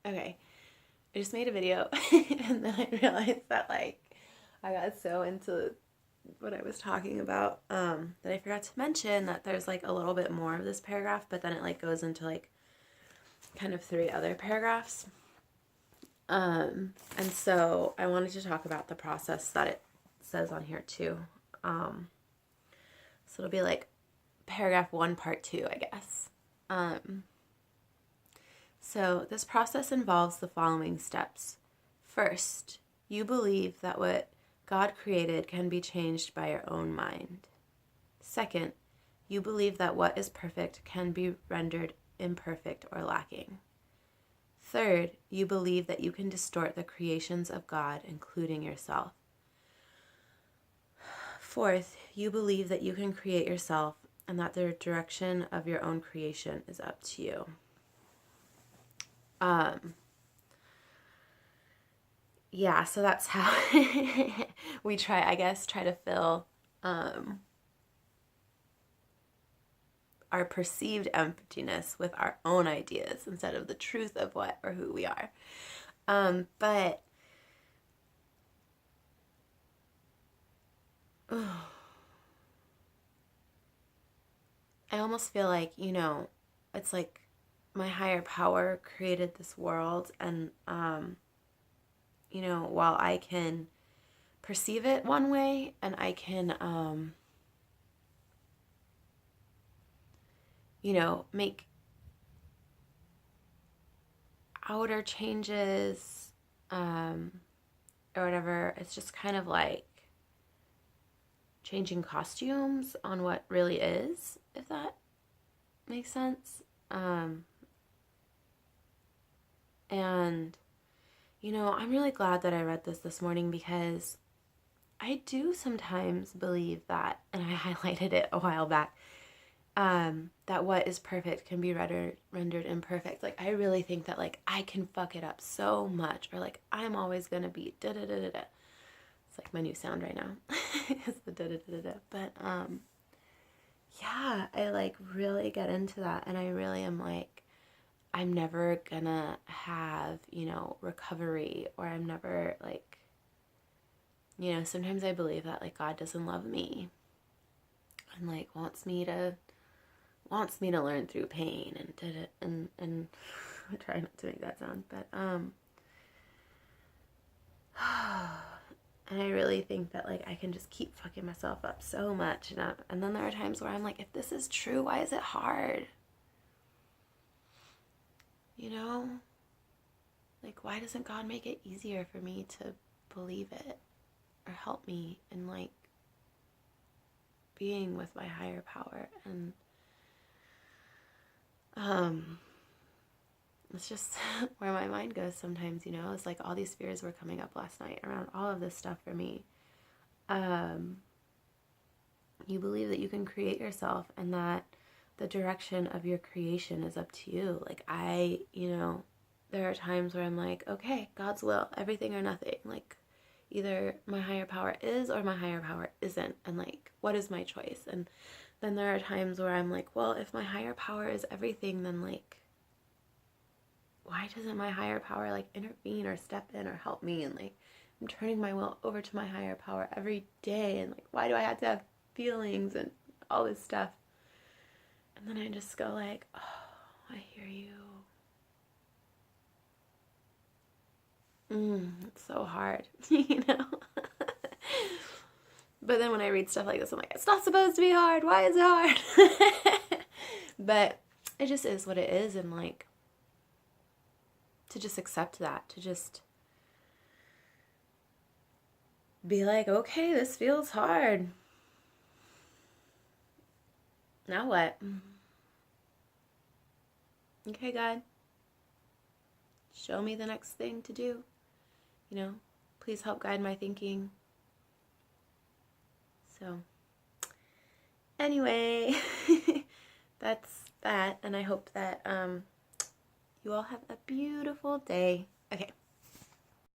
Okay, I just made a video and then I realized that I got so into what I was talking about that I forgot to mention that there's a little bit more of this paragraph, but then it goes into kind of three other paragraphs. And so I wanted to talk about the process that it says on here too. So it'll be paragraph 1, part 2, I guess. So this process involves the following steps. First, you believe that what God created can be changed by your own mind. Second, you believe that what is perfect can be rendered imperfect or lacking. Third, you believe that you can distort the creations of God, including yourself. Fourth, you believe that you can create yourself and that the direction of your own creation is up to you. Yeah, so that's how we try to fill our perceived emptiness with our own ideas instead of the truth of what or who we are. But I almost feel it's like my higher power created this world, and while I can perceive it one way and I can make outer changes or whatever, it's just kind of like changing costumes on what really is, if that makes sense. And I'm really glad that I read this morning, because I do sometimes believe that, and I highlighted it a while back, that what is perfect can be rendered imperfect. I really think that I can fuck it up so much, or I'm always gonna be da da da da da. It's my new sound right now. It's the da da da da da. But yeah, I really get into that, and I really am I'm never gonna have recovery, or I'm never sometimes I believe that God doesn't love me, and wants me to learn through pain, and did it, and I try not to make that sound, but and I really think that I can just keep fucking myself up so much, and then there are times where I'm if this is true, why is it hard? Why doesn't God make it easier for me to believe it, or help me in being with my higher power? And it's just where my mind goes sometimes, it's all these fears were coming up last night around all of this stuff for me. You believe that you can create yourself, and that the direction of your creation is up to you. There are times where I'm okay, God's will, everything or nothing. Either my higher power is or my higher power isn't, and what is my choice? And then there are times where I'm well, if my higher power is everything, then why doesn't my higher power intervene or step in or help me? And I'm turning my will over to my higher power every day, and why do I have to have feelings and all this stuff? And then I just go oh, I hear you. It's so hard, But then when I read stuff like this, I'm it's not supposed to be hard. Why is it hard? But it just is what it is, and to just accept that, to just be okay, this feels hard. Now what? Okay, God, show me the next thing to do. Please help guide my thinking. So, anyway, that's that, and I hope that you all have a beautiful day. Okay.